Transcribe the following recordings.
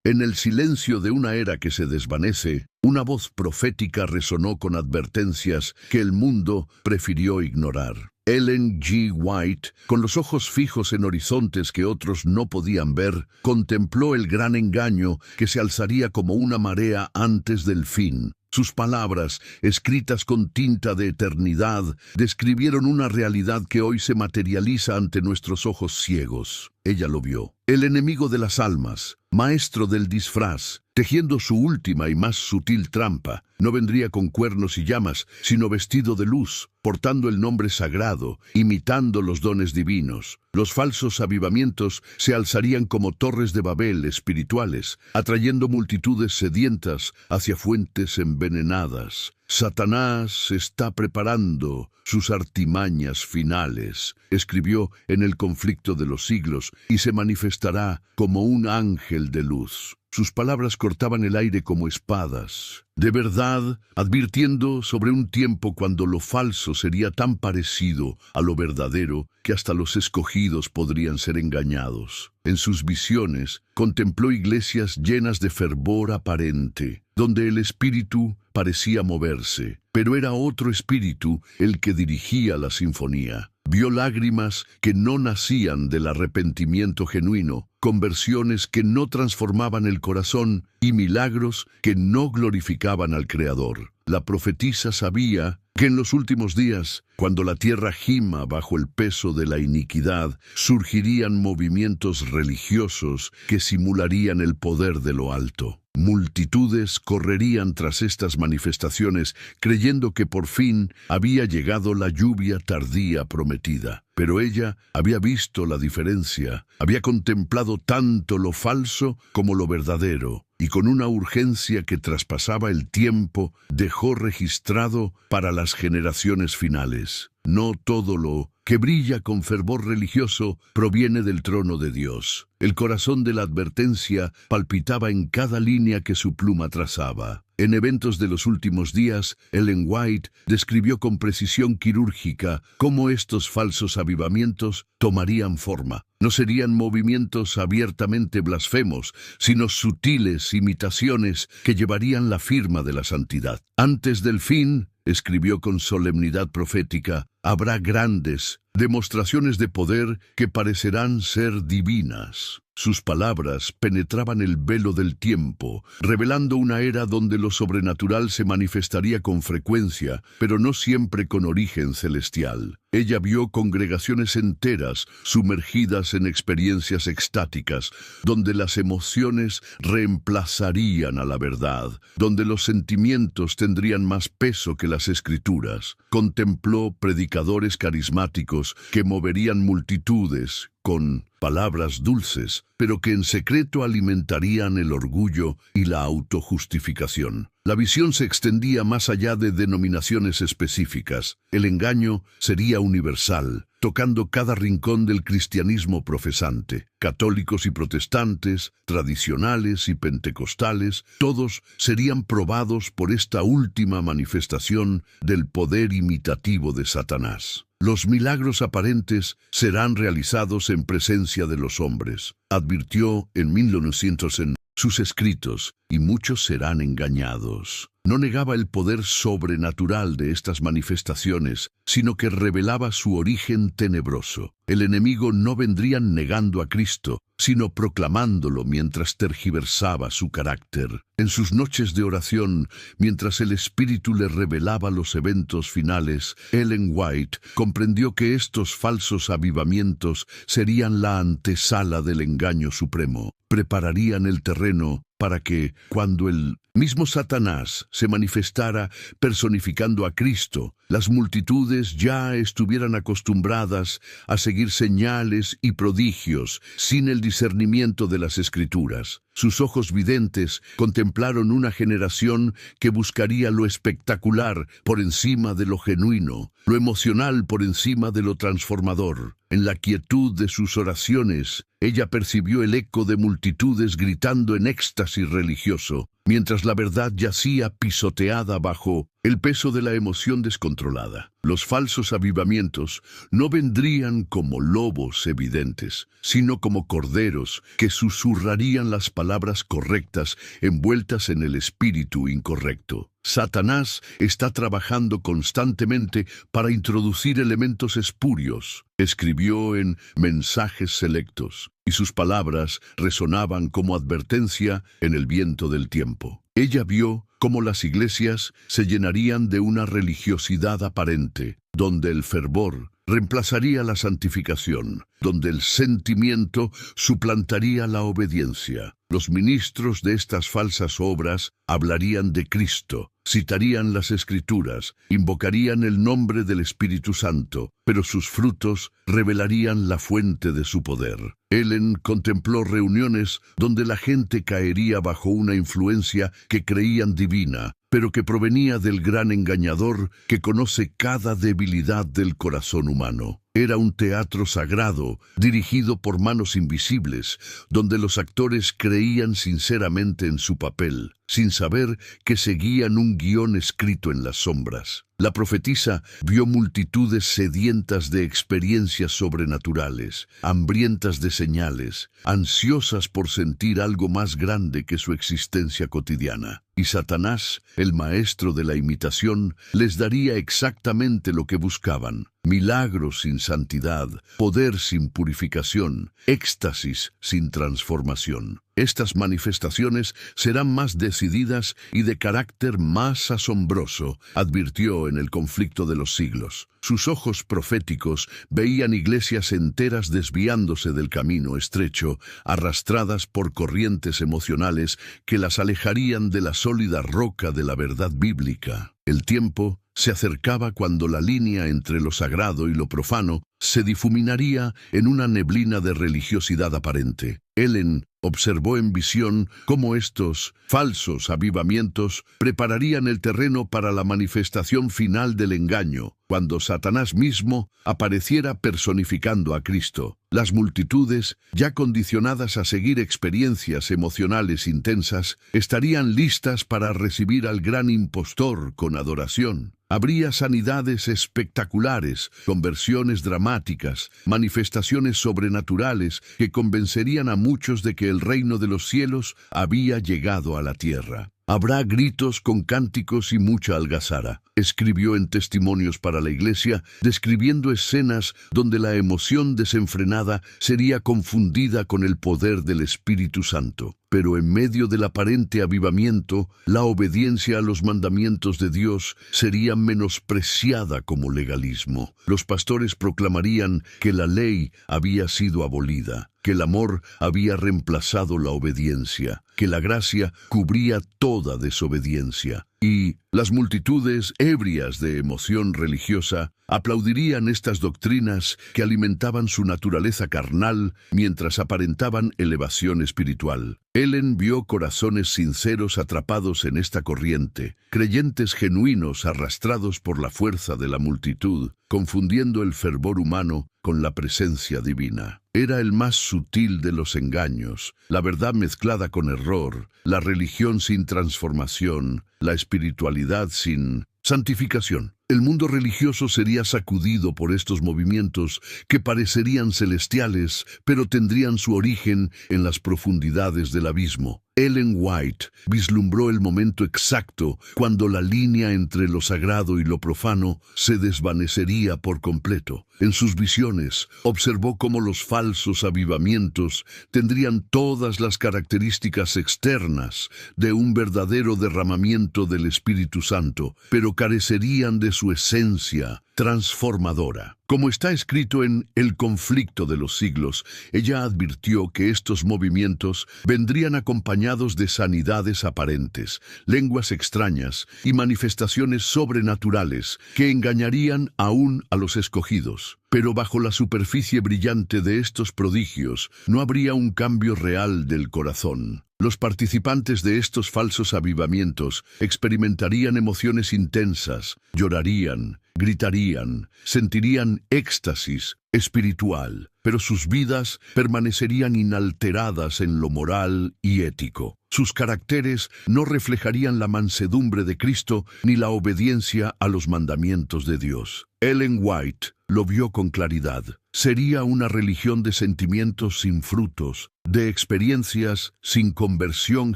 En el silencio de una era que se desvanece, una voz profética resonó con advertencias que el mundo prefirió ignorar. Ellen G. White, con los ojos fijos en horizontes que otros no podían ver, contempló el gran engaño que se alzaría como una marea antes del fin. Sus palabras, escritas con tinta de eternidad, describieron una realidad que hoy se materializa ante nuestros ojos ciegos. Ella lo vio. El enemigo de las almas, maestro del disfraz, tejiendo su última y más sutil trampa, no vendría con cuernos y llamas, sino vestido de luz, portando el nombre sagrado, imitando los dones divinos. Los falsos avivamientos se alzarían como torres de Babel espirituales, atrayendo multitudes sedientas hacia fuentes envenenadas. Satanás está preparando sus artimañas finales, escribió en El conflicto de los siglos, y se manifestará como un ángel de luz. Sus palabras cortaban el aire como espadas, de verdad, advirtiendo sobre un tiempo cuando lo falso sería tan parecido a lo verdadero que hasta los escogidos podrían ser engañados. En sus visiones, contempló iglesias llenas de fervor aparente, donde el espíritu parecía moverse, pero era otro espíritu el que dirigía la sinfonía. Vio lágrimas que no nacían del arrepentimiento genuino, conversiones que no transformaban el corazón y milagros que no glorificaban al Creador. La profetisa sabía que en los últimos días, cuando la tierra gima bajo el peso de la iniquidad, surgirían movimientos religiosos que simularían el poder de lo alto. Multitudes correrían tras estas manifestaciones, creyendo que por fin había llegado la lluvia tardía prometida. Pero ella había visto la diferencia, había contemplado tanto lo falso como lo verdadero, y con una urgencia que traspasaba el tiempo, dejó registrado para las generaciones finales. No todo lo que brilla con fervor religioso proviene del trono de Dios. El corazón de la advertencia palpitaba en cada línea que su pluma trazaba. En Eventos de los últimos días, Ellen White describió con precisión quirúrgica cómo estos falsos avivamientos tomarían forma. No serían movimientos abiertamente blasfemos, sino sutiles imitaciones que llevarían la firma de la santidad. Antes del fin, escribió con solemnidad profética, habrá grandes demostraciones de poder que parecerán ser divinas. Sus palabras penetraban el velo del tiempo, revelando una era donde lo sobrenatural se manifestaría con frecuencia, pero no siempre con origen celestial. Ella vio congregaciones enteras sumergidas en experiencias extáticas, donde las emociones reemplazarían a la verdad, donde los sentimientos tendrían más peso que las escrituras. Contempló predicadores carismáticos que moverían multitudes con palabras dulces, pero que en secreto alimentarían el orgullo y la autojustificación. La visión se extendía más allá de denominaciones específicas. El engaño sería universal, tocando cada rincón del cristianismo profesante. Católicos y protestantes, tradicionales y pentecostales, todos serían probados por esta última manifestación del poder imitativo de Satanás. Los milagros aparentes serán realizados en presencia de los hombres, advirtió en 1900 en sus escritos, y muchos serán engañados. No negaba el poder sobrenatural de estas manifestaciones, sino que revelaba su origen tenebroso. El enemigo no vendría negando a Cristo, sino proclamándolo mientras tergiversaba su carácter. En sus noches de oración, mientras el Espíritu le revelaba los eventos finales, Ellen White comprendió que estos falsos avivamientos serían la antesala del engaño supremo. Prepararían el terreno para que, cuando el mismo Satanás se manifestara personificando a Cristo, las multitudes ya estuvieran acostumbradas a seguir señales y prodigios sin el discernimiento de las Escrituras. Sus ojos videntes contemplaron una generación que buscaría lo espectacular por encima de lo genuino, lo emocional por encima de lo transformador. En la quietud de sus oraciones, ella percibió el eco de multitudes gritando en éxtasis religioso, mientras la verdad yacía pisoteada bajo el peso de la emoción descontrolada. Los falsos avivamientos no vendrían como lobos evidentes, sino como corderos que susurrarían las palabras correctas envueltas en el espíritu incorrecto. Satanás está trabajando constantemente para introducir elementos espurios. Escribió en Mensajes Selectos, y sus palabras resonaban como advertencia en el viento del tiempo. Ella vio cómo las iglesias se llenarían de una religiosidad aparente, donde el fervor reemplazaría la santificación, donde el sentimiento suplantaría la obediencia. Los ministros de estas falsas obras hablarían de Cristo, citarían las Escrituras, invocarían el nombre del Espíritu Santo, pero sus frutos revelarían la fuente de su poder. Ellen contempló reuniones donde la gente caería bajo una influencia que creían divina, pero que provenía del gran engañador que conoce cada debilidad del corazón humano. Era un teatro sagrado, dirigido por manos invisibles, donde los actores creían sinceramente en su papel, sin saber que seguían un guión escrito en las sombras. La profetisa vio multitudes sedientas de experiencias sobrenaturales, hambrientas de señales, ansiosas por sentir algo más grande que su existencia cotidiana. Y Satanás, el maestro de la imitación, les daría exactamente lo que buscaban: milagros sin santidad, poder sin purificación, éxtasis sin transformación. Estas manifestaciones serán más decididas y de carácter más asombroso, advirtió en El conflicto de los siglos. Sus ojos proféticos veían iglesias enteras desviándose del camino estrecho, arrastradas por corrientes emocionales que las alejarían de la sólida roca de la verdad bíblica. El tiempo se acercaba cuando la línea entre lo sagrado y lo profano se difuminaría en una neblina de religiosidad aparente. Ellen observó en visión cómo estos falsos avivamientos prepararían el terreno para la manifestación final del engaño, cuando Satanás mismo apareciera personificando a Cristo. Las multitudes, ya condicionadas a seguir experiencias emocionales intensas, estarían listas para recibir al gran impostor con adoración. Habría sanidades espectaculares, conversiones dramáticas, manifestaciones sobrenaturales que convencerían a muchos de que el reino de los cielos había llegado a la tierra. Habrá gritos con cánticos y mucha algazara. Escribió en Testimonios para la Iglesia, describiendo escenas donde la emoción desenfrenada sería confundida con el poder del Espíritu Santo. Pero en medio del aparente avivamiento, la obediencia a los mandamientos de Dios sería menospreciada como legalismo. Los pastores proclamarían que la ley había sido abolida, que el amor había reemplazado la obediencia, que la gracia cubría toda desobediencia. Y las multitudes, ebrias de emoción religiosa, aplaudirían estas doctrinas que alimentaban su naturaleza carnal mientras aparentaban elevación espiritual. Ellen vio corazones sinceros atrapados en esta corriente, creyentes genuinos arrastrados por la fuerza de la multitud, confundiendo el fervor humano con la presencia divina. Era el más sutil de los engaños, la verdad mezclada con error, la religión sin transformación, la espiritualidad sin santificación. El mundo religioso sería sacudido por estos movimientos que parecerían celestiales, pero tendrían su origen en las profundidades del abismo. Ellen White vislumbró el momento exacto cuando la línea entre lo sagrado y lo profano se desvanecería por completo. En sus visiones, observó cómo los falsos avivamientos tendrían todas las características externas de un verdadero derramamiento del Espíritu Santo, pero carecerían de su esencia transformadora. Como está escrito en El conflicto de los siglos, ella advirtió que estos movimientos vendrían acompañados de sanidades aparentes, lenguas extrañas y manifestaciones sobrenaturales que engañarían aún a los escogidos. Pero bajo la superficie brillante de estos prodigios no habría un cambio real del corazón. Los participantes de estos falsos avivamientos experimentarían emociones intensas, llorarían, gritarían, sentirían éxtasis espiritual, pero sus vidas permanecerían inalteradas en lo moral y ético. Sus caracteres no reflejarían la mansedumbre de Cristo ni la obediencia a los mandamientos de Dios. Ellen White lo vio con claridad. Sería una religión de sentimientos sin frutos, de experiencias sin conversión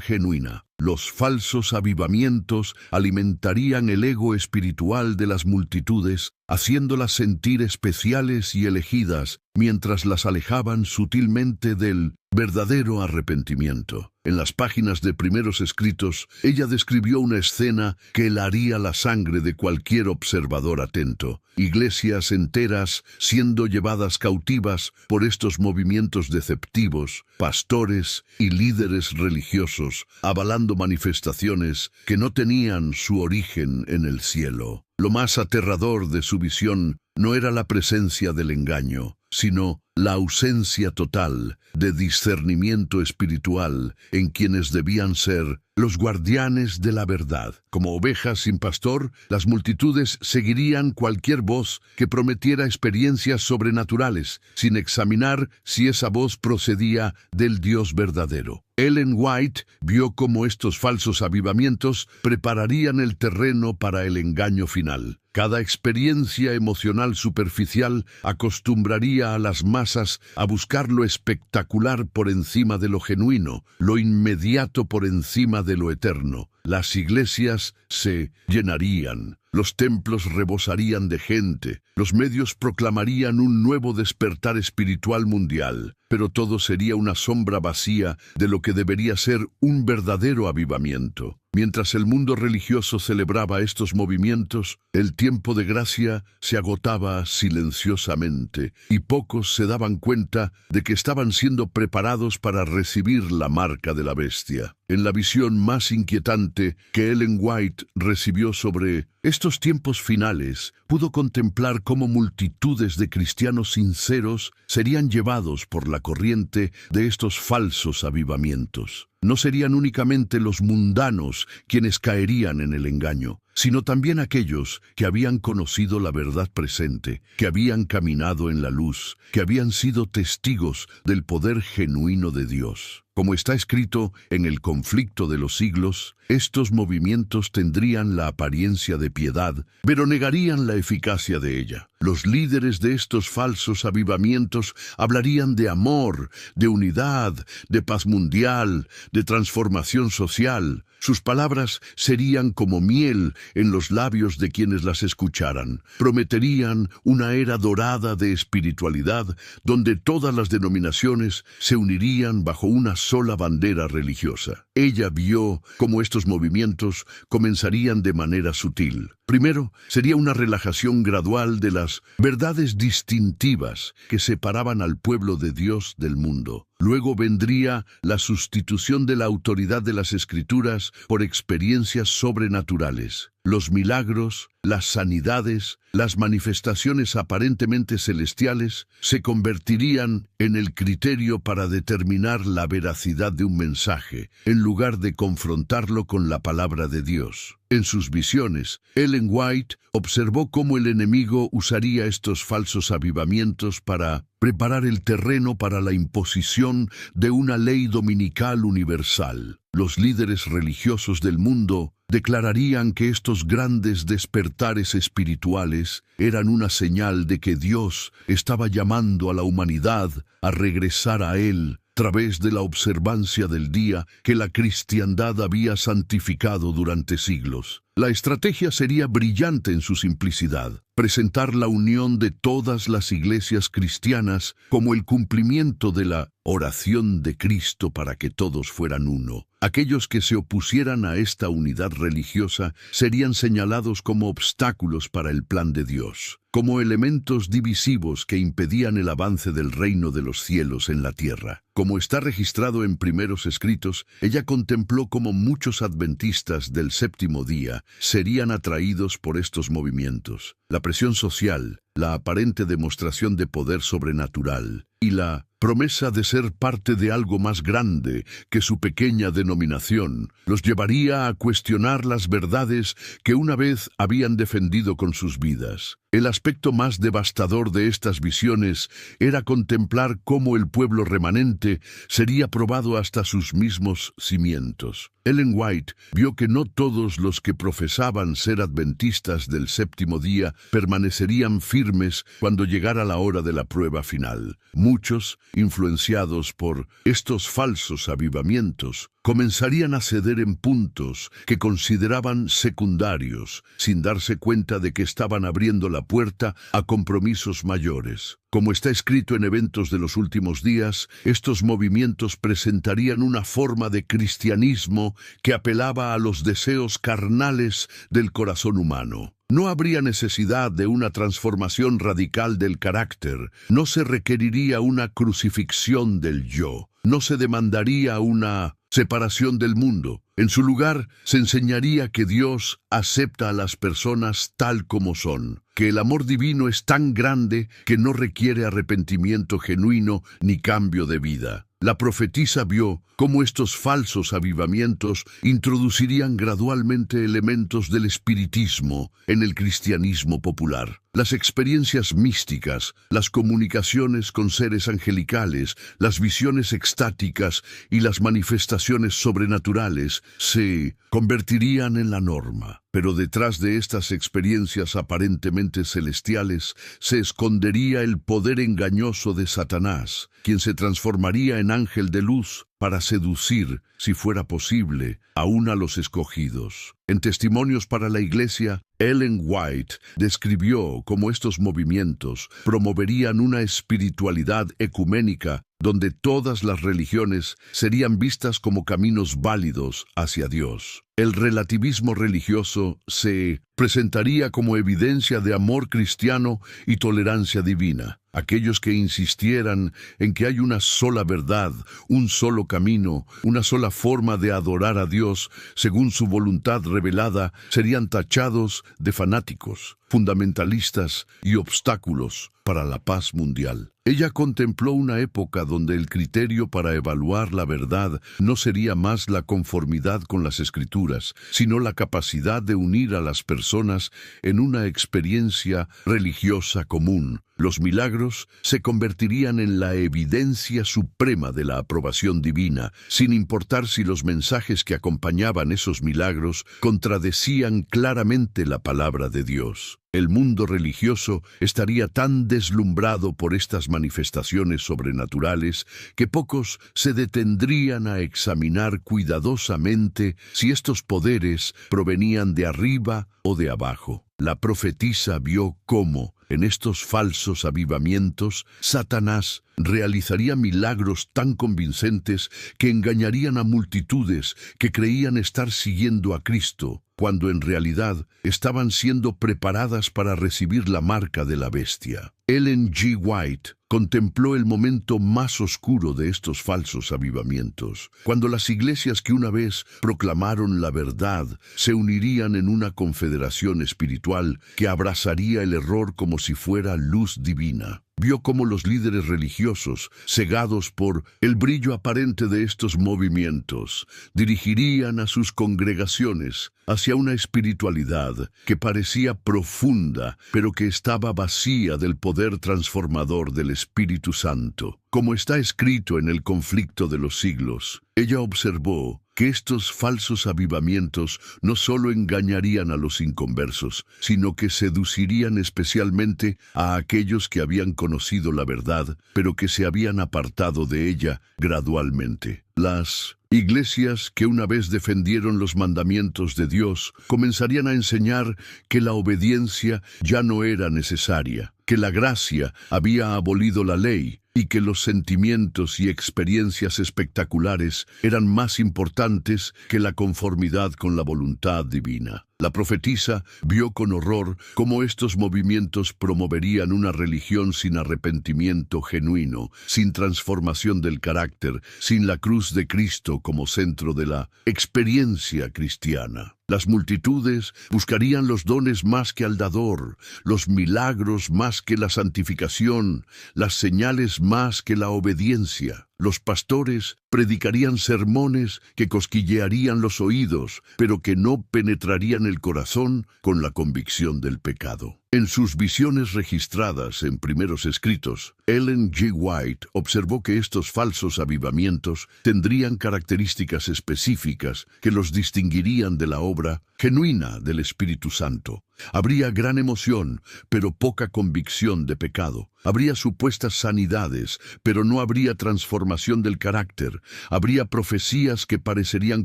genuina. Los falsos avivamientos alimentarían el ego espiritual de las multitudes, haciéndolas sentir especiales y elegidas, mientras las alejaban sutilmente del verdadero arrepentimiento. En las páginas de Primeros Escritos, ella describió una escena que helaría la sangre de cualquier observador atento. Iglesias enteras siendo llevadas cautivas por estos movimientos deceptivos, pastores y líderes religiosos avalando manifestaciones que no tenían su origen en el cielo. Lo más aterrador de su visión no era la presencia del engaño, sino la ausencia total de discernimiento espiritual en quienes debían ser los guardianes de la verdad. Como ovejas sin pastor, las multitudes seguirían cualquier voz que prometiera experiencias sobrenaturales, sin examinar si esa voz procedía del Dios verdadero. Ellen White vio cómo estos falsos avivamientos prepararían el terreno para el engaño final. Cada experiencia emocional superficial acostumbraría a las masas a buscar lo espectacular por encima de lo genuino, lo inmediato por encima de lo eterno. Las iglesias se llenarían, los templos rebosarían de gente, los medios proclamarían un nuevo despertar espiritual mundial, pero todo sería una sombra vacía de lo que debería ser un verdadero avivamiento. Mientras el mundo religioso celebraba estos movimientos, el tiempo de gracia se agotaba silenciosamente y pocos se daban cuenta de que estaban siendo preparados para recibir la marca de la bestia. En la visión más inquietante que Ellen White recibió sobre estos tiempos finales, pudo contemplar cómo multitudes de cristianos sinceros serían llevados por la corriente de estos falsos avivamientos. No serían únicamente los mundanos quienes caerían en el engaño, sino también aquellos que habían conocido la verdad presente, que habían caminado en la luz, que habían sido testigos del poder genuino de Dios. Como está escrito en el conflicto de los siglos, estos movimientos tendrían la apariencia de piedad, pero negarían la eficacia de ella. Los líderes de estos falsos avivamientos hablarían de amor, de unidad, de paz mundial, de transformación social. Sus palabras serían como miel en los labios de quienes las escucharan. Prometerían una era dorada de espiritualidad, donde todas las denominaciones se unirían bajo una sola bandera religiosa. Ella vio cómo estos movimientos comenzarían de manera sutil. Primero, sería una relajación gradual de las verdades distintivas que separaban al pueblo de Dios del mundo. Luego vendría la sustitución de la autoridad de las Escrituras por experiencias sobrenaturales. Los milagros, las sanidades, las manifestaciones aparentemente celestiales se convertirían en el criterio para determinar la veracidad de un mensaje, en lugar de confrontarlo con la palabra de Dios. En sus visiones, Ellen White observó cómo el enemigo usaría estos falsos avivamientos para preparar el terreno para la imposición de una ley dominical universal. Los líderes religiosos del mundo declararían que estos grandes despertares espirituales eran una señal de que Dios estaba llamando a la humanidad a regresar a Él a través de la observancia del día que la cristiandad había santificado durante siglos. La estrategia sería brillante en su simplicidad: presentar la unión de todas las iglesias cristianas como el cumplimiento de la oración de Cristo para que todos fueran uno. Aquellos que se opusieran a esta unidad religiosa serían señalados como obstáculos para el plan de Dios, como elementos divisivos que impedían el avance del reino de los cielos en la tierra. Como está registrado en Primeros Escritos, ella contempló cómo muchos adventistas del séptimo día serían atraídos por estos movimientos. La presión social, la aparente demostración de poder sobrenatural y la promesa de ser parte de algo más grande que su pequeña denominación los llevaría a cuestionar las verdades que una vez habían defendido con sus vidas. El aspecto más devastador de estas visiones era contemplar cómo el pueblo remanente sería probado hasta sus mismos cimientos. Ellen White vio que no todos los que profesaban ser adventistas del séptimo día permanecerían firmes cuando llegara la hora de la prueba final. Muchos, influenciados por estos falsos avivamientos, comenzarían a ceder en puntos que consideraban secundarios, sin darse cuenta de que estaban abriendo la puerta a compromisos mayores. Como está escrito en Eventos de los Últimos Días, estos movimientos presentarían una forma de cristianismo que apelaba a los deseos carnales del corazón humano. No habría necesidad de una transformación radical del carácter, no se requeriría una crucifixión del yo, no se demandaría una separación del mundo. En su lugar, se enseñaría que Dios acepta a las personas tal como son, que el amor divino es tan grande que no requiere arrepentimiento genuino ni cambio de vida. La profetisa vio cómo estos falsos avivamientos introducirían gradualmente elementos del espiritismo en el cristianismo popular. Las experiencias místicas, las comunicaciones con seres angelicales, las visiones extáticas y las manifestaciones sobrenaturales se convertirían en la norma. Pero detrás de estas experiencias aparentemente celestiales se escondería el poder engañoso de Satanás, quien se transformaría en ángel de luz para seducir, si fuera posible, aún a los escogidos. En Testimonios para la Iglesia, Ellen White describió cómo estos movimientos promoverían una espiritualidad ecuménica donde todas las religiones serían vistas como caminos válidos hacia Dios. El relativismo religioso se presentaría como evidencia de amor cristiano y tolerancia divina. Aquellos que insistieran en que hay una sola verdad, un solo camino, una sola forma de adorar a Dios según su voluntad revelada, serían tachados de fanáticos, fundamentalistas y obstáculos para la paz mundial. Ella contempló una época donde el criterio para evaluar la verdad no sería más la conformidad con las Escrituras, sino la capacidad de unir a las personas en una experiencia religiosa común. Los milagros se convertirían en la evidencia suprema de la aprobación divina, sin importar si los mensajes que acompañaban esos milagros contradecían claramente la palabra de Dios. El mundo religioso estaría tan deslumbrado por estas manifestaciones sobrenaturales que pocos se detendrían a examinar cuidadosamente si estos poderes provenían de arriba o de abajo. La profetisa vio cómo, en estos falsos avivamientos, Satanás realizaría milagros tan convincentes que engañarían a multitudes que creían estar siguiendo a Cristo, cuando en realidad estaban siendo preparadas para recibir la marca de la bestia. Ellen G. White contempló el momento más oscuro de estos falsos avivamientos, cuando las iglesias que una vez proclamaron la verdad se unirían en una confederación espiritual que abrazaría el error como si fuera luz divina. Vio cómo los líderes religiosos, cegados por el brillo aparente de estos movimientos, dirigirían a sus congregaciones hacia una espiritualidad que parecía profunda, pero que estaba vacía del poder transformador del Espíritu Santo. Como está escrito en el Conflicto de los Siglos, ella observó que estos falsos avivamientos no solo engañarían a los inconversos, sino que seducirían especialmente a aquellos que habían conocido la verdad, pero que se habían apartado de ella gradualmente. Las iglesias que una vez defendieron los mandamientos de Dios comenzarían a enseñar que la obediencia ya no era necesaria, que la gracia había abolido la ley y que los sentimientos y experiencias espectaculares eran más importantes que la conformidad con la voluntad divina. La profetisa vio con horror cómo estos movimientos promoverían una religión sin arrepentimiento genuino, sin transformación del carácter, sin la cruz de Cristo como centro de la experiencia cristiana. Las multitudes buscarían los dones más que al dador, los milagros más que la santificación, las señales más que la obediencia. Los pastores predicarían sermones que cosquillearían los oídos, pero que no penetrarían el corazón con la convicción del pecado. En sus visiones registradas en primeros escritos, Ellen G. White observó que estos falsos avivamientos tendrían características específicas que los distinguirían de la obra genuina del Espíritu Santo. Habría gran emoción, pero poca convicción de pecado. Habría supuestas sanidades, pero no habría transformación del carácter. Habría profecías que parecerían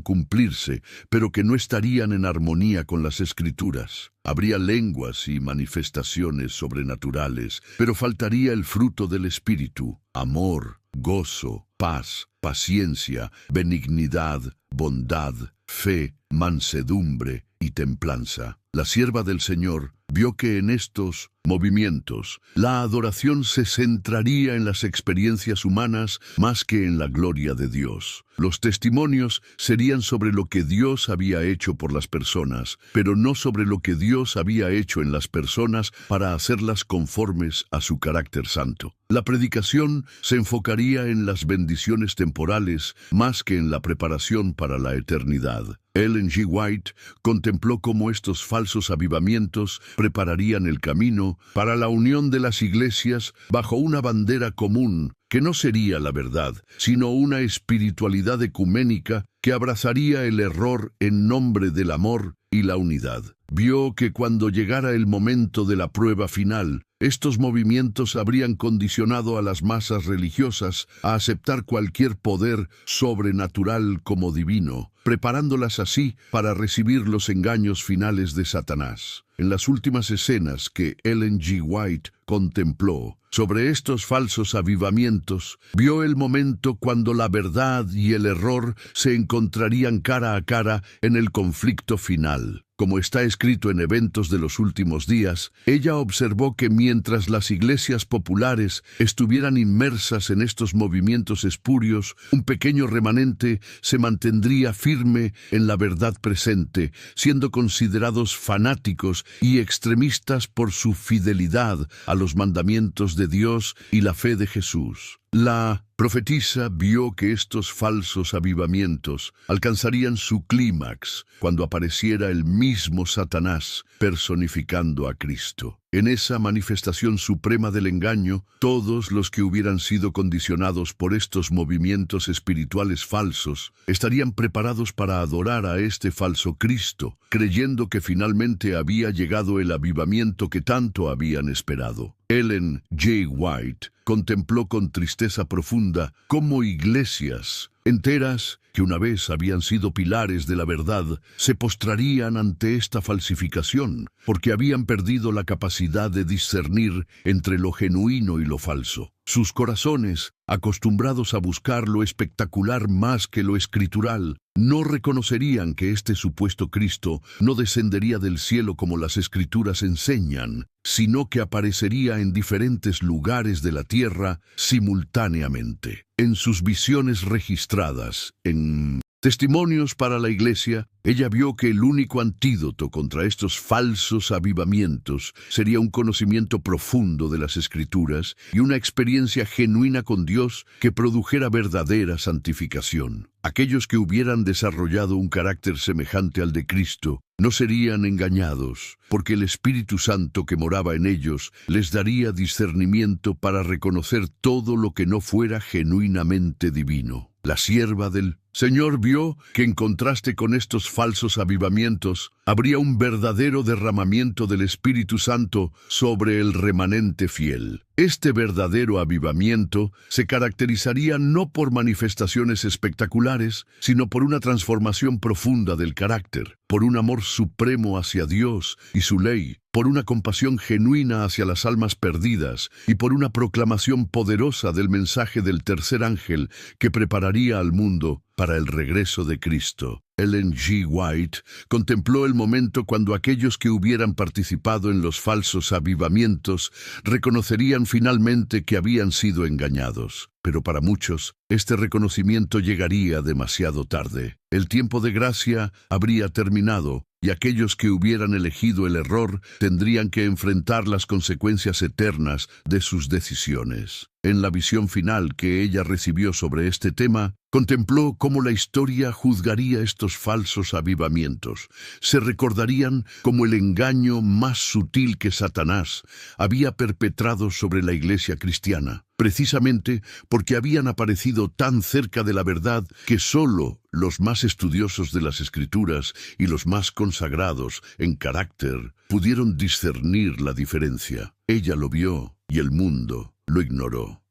cumplirse, pero que no estarían en armonía con las Escrituras. Habría lenguas y manifestaciones sobrenaturales, pero faltaría el fruto del Espíritu: amor, gozo, paz, paciencia, benignidad, bondad, fe, mansedumbre y templanza. La sierva del Señor vio que en estos movimientos la adoración se centraría en las experiencias humanas más que en la gloria de Dios. Los testimonios serían sobre lo que Dios había hecho por las personas, pero no sobre lo que Dios había hecho en las personas para hacerlas conformes a su carácter santo. La predicación se enfocaría en las bendiciones temporales más que en la preparación para la eternidad. Ellen G. White contempló cómo estos falsos avivamientos prepararían el camino para la unión de las iglesias bajo una bandera común, que no sería la verdad, sino una espiritualidad ecuménica que abrazaría el error en nombre del amor y la unidad. Vio que cuando llegara el momento de la prueba final, estos movimientos habrían condicionado a las masas religiosas a aceptar cualquier poder sobrenatural como divino, preparándolas así para recibir los engaños finales de Satanás. En las últimas escenas que Ellen G. White contempló sobre estos falsos avivamientos, vio el momento cuando la verdad y el error se encontrarían cara a cara en el conflicto final. Como está escrito en Eventos de los Últimos Días, ella observó que mientras las iglesias populares estuvieran inmersas en estos movimientos espurios, un pequeño remanente se mantendría firme en la verdad presente, siendo considerados fanáticos y extremistas por su fidelidad a los mandamientos de Dios y la fe de Jesús. La profetisa vio que estos falsos avivamientos alcanzarían su clímax cuando apareciera el mismo Satanás personificando a Cristo. En esa manifestación suprema del engaño, todos los que hubieran sido condicionados por estos movimientos espirituales falsos estarían preparados para adorar a este falso Cristo, creyendo que finalmente había llegado el avivamiento que tanto habían esperado. Ellen G. White contempló con tristeza profunda cómo iglesias enteras, que una vez habían sido pilares de la verdad, se postrarían ante esta falsificación, porque habían perdido la capacidad de discernir entre lo genuino y lo falso. Sus corazones, acostumbrados a buscar lo espectacular más que lo escritural, no reconocerían que este supuesto Cristo no descendería del cielo como las Escrituras enseñan, sino que aparecería en diferentes lugares de la tierra simultáneamente. En sus visiones registradas en Testimonios para la Iglesia, ella vio que el único antídoto contra estos falsos avivamientos sería un conocimiento profundo de las Escrituras y una experiencia genuina con Dios que produjera verdadera santificación. Aquellos que hubieran desarrollado un carácter semejante al de Cristo no serían engañados, porque el Espíritu Santo que moraba en ellos les daría discernimiento para reconocer todo lo que no fuera genuinamente divino. La sierva del Señor vio que en contraste con estos falsos avivamientos, habría un verdadero derramamiento del Espíritu Santo sobre el remanente fiel. Este verdadero avivamiento se caracterizaría no por manifestaciones espectaculares, sino por una transformación profunda del carácter, por un amor supremo hacia Dios y su ley, por una compasión genuina hacia las almas perdidas y por una proclamación poderosa del mensaje del tercer ángel que prepararía al mundo para el regreso de Cristo. Ellen G. White contempló el momento cuando aquellos que hubieran participado en los falsos avivamientos reconocerían finalmente que habían sido engañados. Pero para muchos, este reconocimiento llegaría demasiado tarde. El tiempo de gracia habría terminado y aquellos que hubieran elegido el error tendrían que enfrentar las consecuencias eternas de sus decisiones. En la visión final que ella recibió sobre este tema, contempló cómo la historia juzgaría estos falsos avivamientos. Se recordarían como el engaño más sutil que Satanás había perpetrado sobre la iglesia cristiana, precisamente porque habían aparecido tan cerca de la verdad que solo los más estudiosos de las Escrituras y los más consagrados en carácter pudieron discernir la diferencia. Ella lo vio y el mundo lo ignoró.